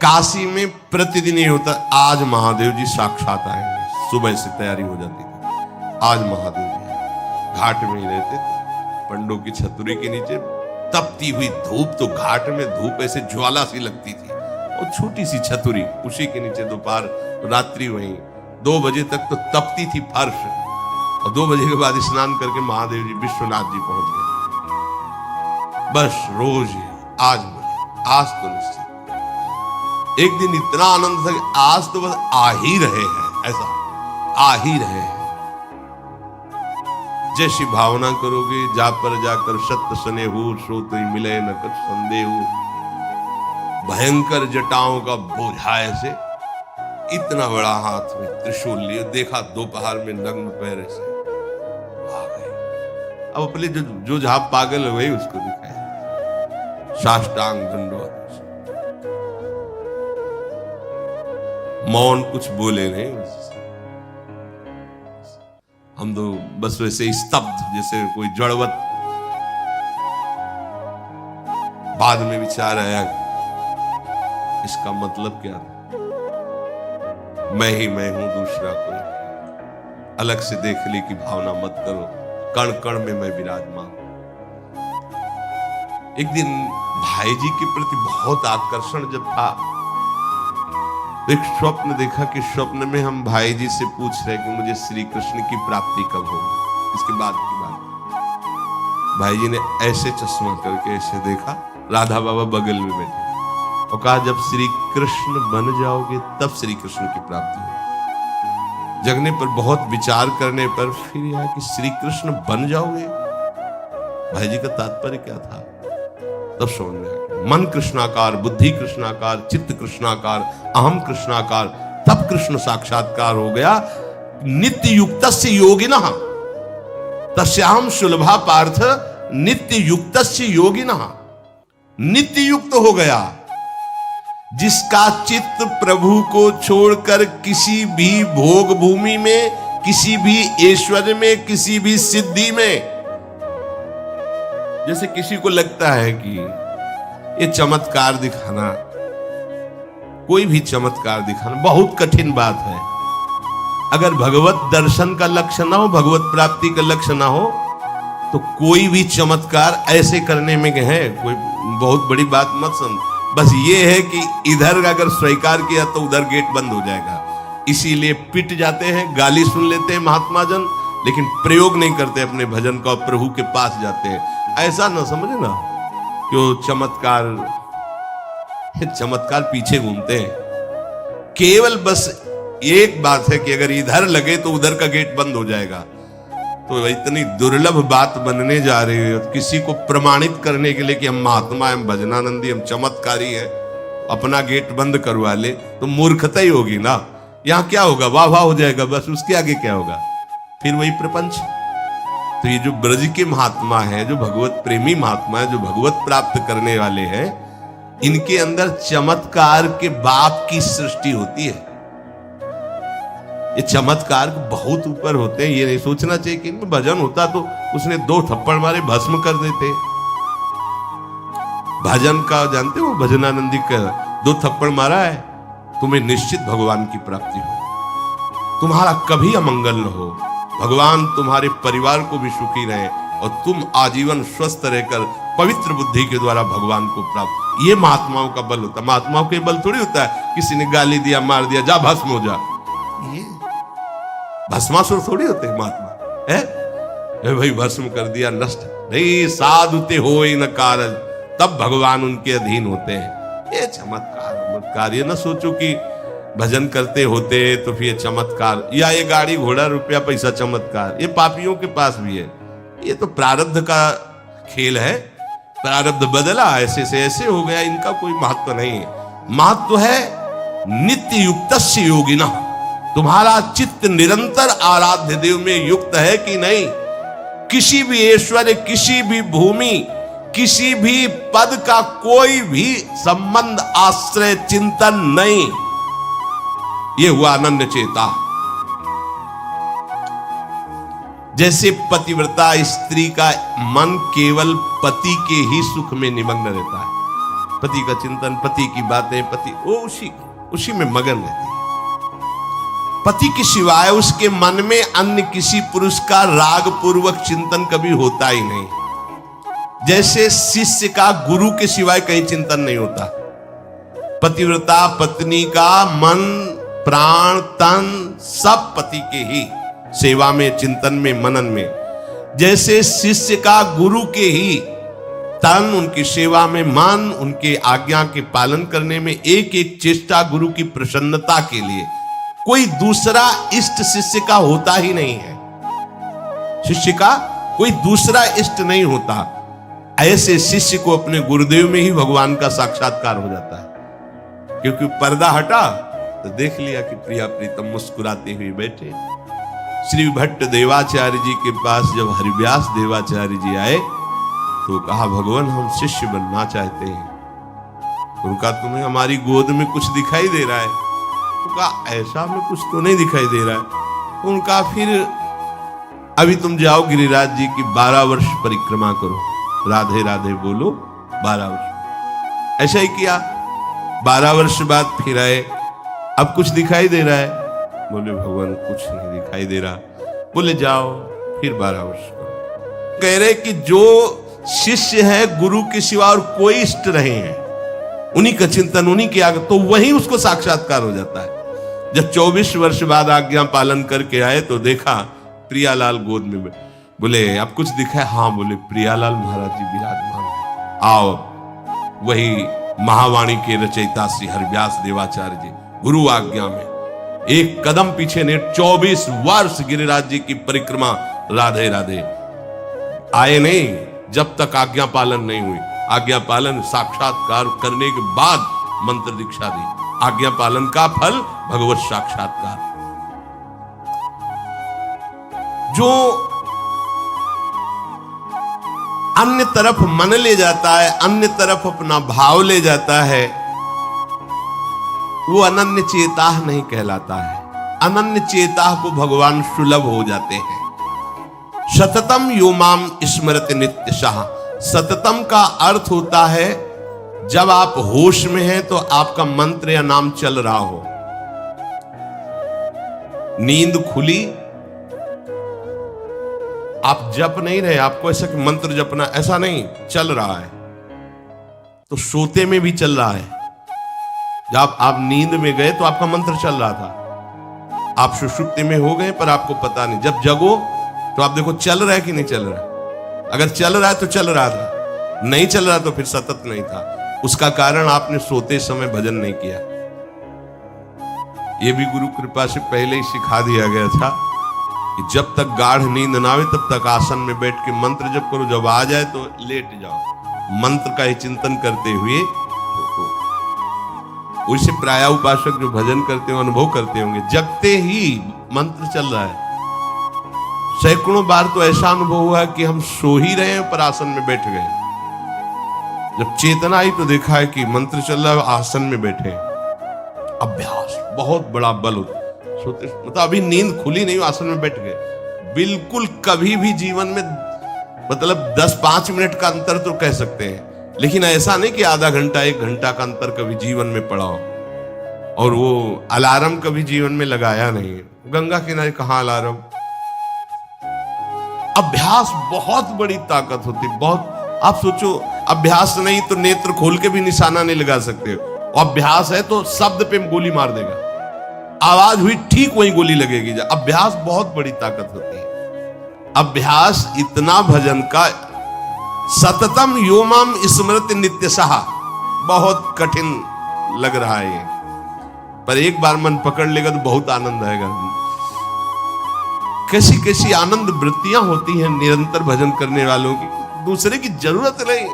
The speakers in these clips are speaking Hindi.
काशी में प्रतिदिन ये होता, आज महादेव जी साक्षात आएंगे, सुबह से तैयारी हो जाती थी, आज महादेव जी घाट में ही रहते थे, पंडों की छतरी के नीचे तपती हुई धूप, तो घाट में धूप ऐसे ज्वाला सी लगती थी, और छोटी सी छतरी उसी के नीचे दोपहर रात्रि वहीं 2 बजे तक तो तपती थी फर्श, और 2 बजे के बाद स्नान करके महादेव जी विश्वनाथ जी पहुंच गए। बस रोज ही आज मुझे, आज तो निश्चित। एक दिन इतना आनंद था कि आज तो बस आ ही रहे हैं, ऐसा आ ही रहे हैं। जैसी भावना करोगे, जा पर जाकर सत्य स्नेहु, सो तो मिले न कुछ संदेह। भयंकर जटाओं का बोझा ऐसे, इतना बड़ा हाथ में त्रिशूल लिए, देखा दोपहर में नग्न पैर से आ गए। अब अपने जो जहां पागल हो गई उसको दिखाए, साष्टांग दंडवत, मौन, कुछ बोले नहीं। हम तो बस वैसे स्तब्ध, जैसे कोई जड़वत। बाद में विचार आया, इसका मतलब क्या था? मैं ही मैं हूं, दूसरा कोई। अलग से देख ली की भावना मत करो, कण कण में मैं विराजमान। एक दिन भाई जी के प्रति बहुत आकर्षण जब था, एक स्वप्न देखा कि स्वप्न में हम भाई जी से पूछ रहे कि मुझे श्री कृष्ण की प्राप्ति कब होगी। इसके बाद की बात, भाई जी ने ऐसे चश्मा करके ऐसे देखा, राधा बाबा बगल में बैठे, और कहा जब श्री कृष्ण बन जाओगे तब श्री कृष्ण की प्राप्ति होगी। जगने पर, बहुत विचार करने पर फिर यह कि श्री कृष्ण बन जाओगे, भाई जी का तात्पर्य क्या था? तब समझ में आया, मन कृष्णाकार, बुद्धि कृष्णाकार, चित्त कृष्णाकार, अहम कृष्णाकार, तब कृष्ण साक्षात्कार हो गया। नित्य युक्तस्य योगिनः तस्याहं सुलभा पार्थ नित्य युक्तस्य योगिनः। नित्य युक्त हो गया जिसका चित्त प्रभु को छोड़कर किसी भी भोग भूमि में, किसी भी ऐश्वर्य में, किसी भी सिद्धि में। जैसे किसी को लगता है कि ये चमत्कार दिखाना, कोई भी चमत्कार दिखाना बहुत कठिन बात है। अगर भगवत दर्शन का लक्ष्य ना हो, भगवत प्राप्ति का लक्ष्य ना हो, तो कोई भी चमत्कार ऐसे करने में है कोई बहुत बड़ी बात मत समझ। बस ये है कि इधर अगर स्वीकार किया तो उधर गेट बंद हो जाएगा, इसीलिए पिट जाते हैं, गाली सुन लेते हैं महात्मा जन, लेकिन प्रयोग नहीं करते अपने भजन का, प्रभु के पास जाते हैं। ऐसा ना समझे ना क्यों चमत्कार पीछे घूमते हैं। केवल बस एक बात है कि अगर इधर लगे तो उधर का गेट बंद हो जाएगा। तो इतनी दुर्लभ बात बनने जा रही है, किसी को प्रमाणित करने के लिए कि हम महात्मा, हम भजनानंदी, हम चमत्कारी हैं, अपना गेट बंद करवा ले तो मूर्खता ही होगी ना। यहां क्या होगा? वाह वाह हो जाएगा, बस उसके आगे क्या होगा? फिर वही प्रपंच। तो ये जो ब्रज के महात्मा है, जो भगवत प्रेमी महात्मा है, जो भगवत प्राप्त करने वाले हैं, इनके अंदर चमत्कार के बाप की सृष्टि होती है। ये चमत्कार बहुत ऊपर होते हैं। ये नहीं सोचना चाहिए कि इनमें भजन होता तो उसने 2 थप्पड़ मारे भस्म कर देते। भजन का जानते हो, भजनानंदी का 2 थप्पड़ मारा है, तुम्हें निश्चित भगवान की प्राप्ति हो, तुम्हारा कभी अमंगल न हो, भगवान तुम्हारे परिवार को भी सुखी रहे, और तुम आजीवन स्वस्थ रहकर पवित्र बुद्धि के द्वारा भगवान को प्राप्त। ये महात्माओं का बल होता है। महात्माओं के बल थोड़ी होता है किसी ने गाली दिया, मार दिया, जा भस्म हो जा। ये भस्मासुर थोड़ी होते महात्मा है भाई, भस्म कर दिया, नष्ट नहीं। साधुते हो न कारज, तब भगवान उनके अधीन होते हैं। ये चमत्कार ये ना सोचो कि भजन करते होते तो फिर चमत्कार, या ये गाड़ी घोड़ा रुपया पैसा चमत्कार, ये पापियों के पास भी है। ये तो प्रारब्ध का खेल है, प्रारब्ध बदला, ऐसे से ऐसे हो गया, इनका कोई महत्व नहीं है। महत्व है नित्य युक्तस्य योगिनः। तुम्हारा चित्त निरंतर आराध्य देव में युक्त है कि नहीं? किसी भी ऐश्वर्य, किसी भी भूमि, किसी भी पद का कोई भी संबंध, आश्रय, चिंतन नहीं। ये हुआ अनन्य चेता। जैसे पतिव्रता स्त्री का मन केवल पति के ही सुख में निमग्न रहता है, पति का चिंतन, पति की बातें, पति वो उसी में मगन रहती है। पति के सिवाय उसके मन में अन्य किसी पुरुष का राग पूर्वक चिंतन कभी होता ही नहीं। जैसे शिष्य का गुरु के सिवाय कहीं चिंतन नहीं होता। पतिव्रता पत्नी का मन प्राण तन सब पति के ही सेवा में, चिंतन में, मनन में। जैसे शिष्य का गुरु के ही तन, उनकी सेवा में मन, उनके आज्ञा के पालन करने में एक एक चेष्टा गुरु की प्रसन्नता के लिए, कोई दूसरा इष्ट शिष्य का होता ही नहीं है। शिष्य का कोई दूसरा इष्ट नहीं होता। ऐसे शिष्य को अपने गुरुदेव में ही भगवान का साक्षात्कार हो जाता है। क्योंकि पर्दा हटा तो देख लिया कि प्रिया प्रीतम मुस्कुराते हुए बैठे। श्री भट्ट देवाचार्य जी के पास जब हरिव्यास देवाचार्य जी आए तो कहा, भगवान हम शिष्य बनना चाहते हैं। उनका तुम्हें हमारी गोद में कुछ दिखाई दे रहा है? तो कहा ऐसा में कुछ तो नहीं दिखाई दे रहा है। तो उनका फिर अभी तुम जाओ गिरिराज जी की 12 वर्ष परिक्रमा करो, राधे राधे बोलो 12 वर्ष। ऐसा ही किया। 12 वर्ष बाद फिर आए, अब कुछ दिखाई दे रहा है? बोले भगवान कुछ नहीं दिखाई दे रहा। बोले जाओ फिर 12 वर्ष करो। कह रहे कि जो शिष्य है गुरु के सिवा और कोई इष्ट रहे हैं, उन्हीं का चिंतन, उन्हीं के आगे, तो वही उसको साक्षात्कार हो जाता है। जब 24 वर्ष बाद आज्ञा पालन करके आए तो देखा प्रियालाल गोद में। बोले अब कुछ दिखा है? हाँ। बोले प्रियालाल महाराज जी विराजमान है, आओ। वही महावाणी के रचयिता श्री हरिव्यास देवाचार्य जी गुरु आज्ञा में एक कदम पीछे ने 24 वर्ष गिरिराज जी की परिक्रमा राधे राधे आए नहीं, जब तक आज्ञा पालन नहीं हुई। आज्ञा पालन साक्षात्कार करने के बाद मंत्र दीक्षा दी। आज्ञा पालन का फल भगवत साक्षात्कार। जो अन्य तरफ मन ले जाता है, अन्य तरफ अपना भाव ले जाता है, वो अनन्य चेता नहीं कहलाता है। अनन्य चेता को भगवान सुलभ हो जाते हैं। सततम यो माम स्मरति नित्यशः। सततम का अर्थ होता है जब आप होश में हैं तो आपका मंत्र या नाम चल रहा हो। नींद खुली, आप जप नहीं रहे, आपको ऐसा कि मंत्र जपना, ऐसा नहीं, चल रहा है। तो सोते में भी चल रहा है। जब आप नींद में गए तो आपका मंत्र चल रहा था। आप सुषुप्ति में हो गए पर आपको पता नहीं। जब जगो तो आप देखो चल रहा है कि नहीं चल रहा है। अगर चल रहा है तो चल रहा था, नहीं चल रहा तो फिर सतत नहीं था। उसका कारण आपने सोते समय भजन नहीं किया। यह भी गुरु कृपा से पहले ही सिखा दिया गया था कि जब तक गाढ़ नींद ना आवे तब तक आसन में बैठ के मंत्र जप करो, जब आ जाए तो लेट जाओ, मंत्र का ही चिंतन करते हुए। उसे प्राय उपासक जो भजन करते हो अनुभव करते होंगे, जगते ही मंत्र चल रहा है। सैकड़ों बार तो ऐसा अनुभव हुआ कि हम सो ही रहे हैं पर आसन में बैठ गए। जब चेतना आई तो देखा है कि मंत्र चल रहा है, आसन में बैठे। अभ्यास बहुत बड़ा बल होता है। सोते मतलब अभी नींद खुली नहीं, आसन में बैठ गए। बिल्कुल कभी भी जीवन में मतलब 10-5 मिनट का अंतर तो कह सकते हैं, लेकिन ऐसा नहीं कि आधा घंटा 1 घंटा का अंतर कभी जीवन में पड़ा हो। और वो अलार्म कभी जीवन में लगाया नहीं। गंगा किनारे कहाँ अलार्म। अभ्यास बहुत बड़ी ताकत होती, बहुत। आप सोचो अभ्यास नहीं तो नेत्र खोल के भी निशाना नहीं लगा सकते हो। अभ्यास है तो शब्द पे गोली मार देगा, आवाज हुई ठीक वही गोली लगेगी। अभ्यास बहुत बड़ी ताकत होती है। अभ्यास इतना भजन का, सततम योमाम स्मृति नित्यशः, बहुत कठिन लग रहा है ये, पर एक बार मन पकड़ लेगा तो बहुत आनंद आएगा। कैसी कैसी आनंद वृत्तियां होती हैं निरंतर भजन करने वालों की। दूसरे की जरूरत नहीं,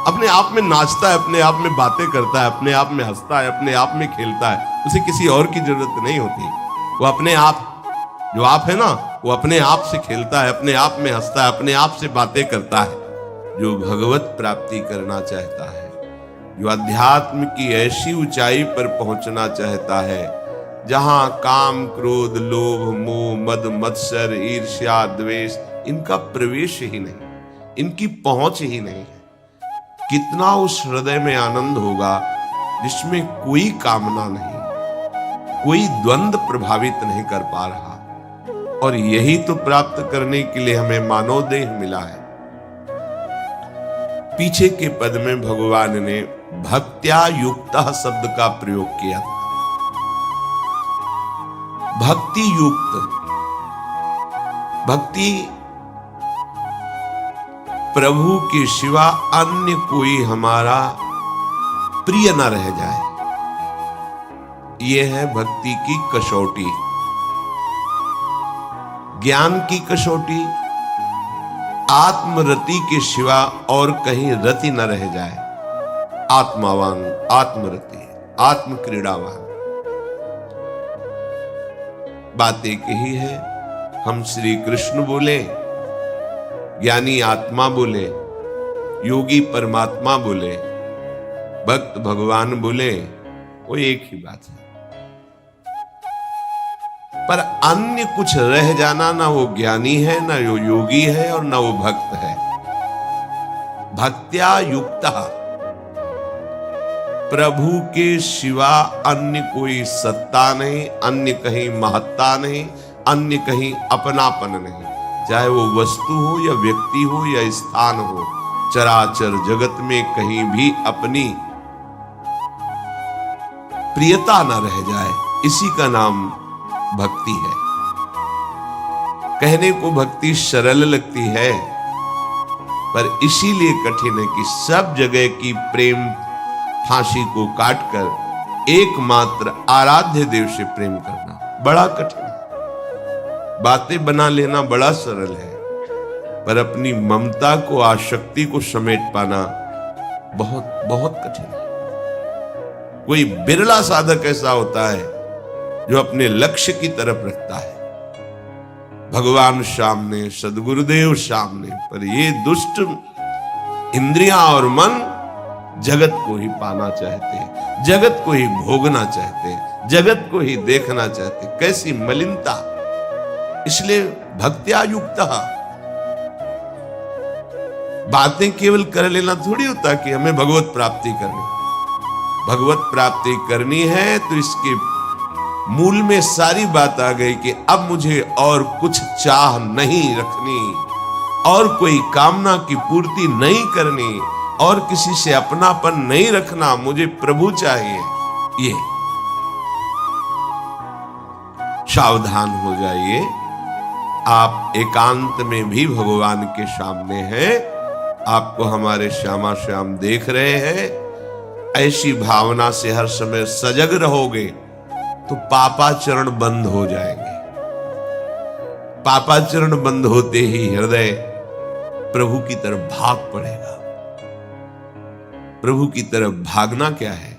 अपने आप में नाचता है, अपने आप में बातें करता है, अपने आप में हंसता है, अपने आप में खेलता है। उसे किसी और की जरूरत नहीं होती। वो अपने आप, जो आप है ना, वो अपने आप से खेलता है, अपने आप में हंसता है, अपने आप से बातें करता है। जो भगवत प्राप्ति करना चाहता है, जो अध्यात्म की ऐसी ऊंचाई पर पहुंचना चाहता है जहां काम क्रोध लोभ मोह मद मत्सर ईर्ष्या द्वेष इनका प्रवेश ही नहीं, इनकी पहुंच ही नहीं है, कितना उस हृदय में आनंद होगा जिसमें कोई कामना नहीं, कोई द्वंद्व प्रभावित नहीं कर पा रहा। और यही तो प्राप्त करने के लिए हमें मानव देह मिला है। पीछे के पद में भगवान ने भक्त्या युक्तः शब्द का प्रयोग किया था। भक्ति युक्त, भक्ति प्रभु के सिवा अन्य कोई हमारा प्रिय न रह जाए, यह है भक्ति की कसौटी। ज्ञान की कसौटी, आत्मरति के सिवा और कहीं रति न रह जाए। आत्मावान, आत्मरति, आत्म क्रीड़ावान। बात एक ही है। हम श्री कृष्ण बोले, ज्ञानी आत्मा बोले, योगी परमात्मा बोले, भक्त भगवान बोले, वो एक ही बात है। पर अन्य कुछ रह जाना, ना वो ज्ञानी है, ना वो योगी है, और ना वो भक्त है। भक्त्या युक्तः, प्रभु के सिवा अन्य कोई सत्ता नहीं, अन्य कहीं महत्ता नहीं, अन्य कहीं अपनापन नहीं। चाहे वो वस्तु हो या व्यक्ति हो या स्थान हो, चराचर जगत में कहीं भी अपनी प्रियता न रह जाए, इसी का नाम भक्ति है। कहने को भक्ति सरल लगती है, पर इसीलिए कठिन है कि सब जगह की प्रेम फांसी को काटकर एकमात्र आराध्य देव से प्रेम करना बड़ा कठिन है। बातें बना लेना बड़ा सरल है, पर अपनी ममता को, आसक्ति को समेट पाना बहुत बहुत कठिन है। कोई बिरला साधक ऐसा होता है जो अपने लक्ष्य की तरफ रखता है, भगवान सामने, सदगुरुदेव सामने, पर ये दुष्ट इंद्रियां और मन जगत को ही पाना चाहते हैं, जगत को ही भोगना चाहते हैं, जगत को ही देखना चाहते हैं। कैसी मलिनता! इसलिए भक्त्या युक्तः, बातें केवल कर लेना थोड़ी होता कि हमें भगवत प्राप्ति करनी। भगवत प्राप्ति करनी है तो इसके मूल में सारी बात आ गई कि अब मुझे और कुछ चाह नहीं रखनी, और कोई कामना की पूर्ति नहीं करनी, और किसी से अपनापन नहीं रखना, मुझे प्रभु चाहिए। ये सावधान हो जाइए, आप एकांत में भी भगवान के सामने हैं, आपको हमारे श्यामा श्याम देख रहे हैं। ऐसी भावना से हर समय सजग रहोगे तो पापाचरण बंद हो जाएंगे। पापाचरण बंद होते ही हृदय प्रभु की तरफ भाग पड़ेगा। प्रभु की तरफ भागना क्या है?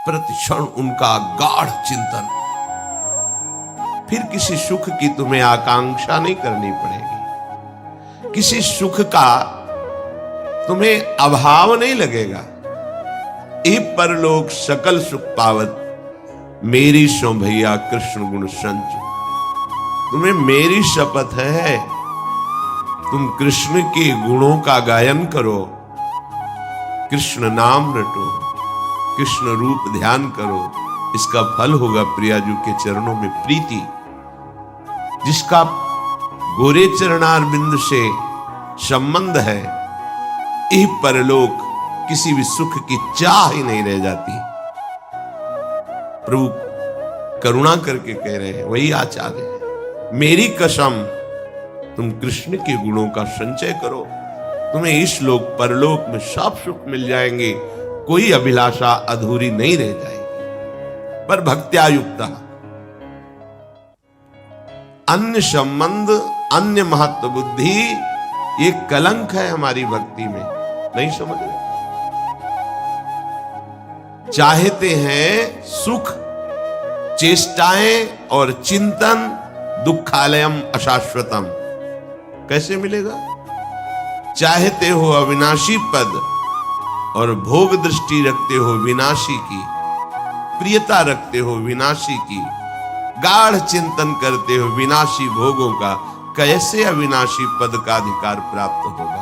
प्रतिक्षण उनका गाढ़ चिंतन। फिर किसी सुख की तुम्हें आकांक्षा नहीं करनी पड़ेगी, किसी सुख का तुम्हें अभाव नहीं लगेगा। ए परलोक सकल सुख पावत, मेरी सो भैया कृष्ण गुण संच। तुम्हें मेरी शपथ है, तुम कृष्ण के गुणों का गायन करो, कृष्ण नाम रटो, कृष्ण रूप ध्यान करो। इसका फल होगा प्रियाजू के चरणों में प्रीति। जिसका गोरे चरणारविंद से संबंध है, यह परलोक किसी भी सुख की चाह ही नहीं रह जाती। प्रभु करुणा करके कह रहे हैं, वही आचार्य है। मेरी कसम, तुम कृष्ण के गुणों का संचय करो, तुम्हें इस लोक परलोक में सब सुख मिल जाएंगे, कोई अभिलाषा अधूरी नहीं रह जाएगी। पर भक्त्या युक्तः, अन्य संबंध, अन्य महत्व बुद्धि, ये कलंक है हमारी भक्ति में। नहीं समझ रहे? चाहते हैं सुख, चेष्टाएं और चिंतन, दुखालयम अशाश्वतम। कैसे मिलेगा? चाहते हो अविनाशी पद और भोग दृष्टि रखते हो विनाशी की, प्रियता रखते हो विनाशी की, गाढ़ चिंतन करते हो विनाशी भोगों का, कैसे अविनाशी पद का अधिकार प्राप्त होगा?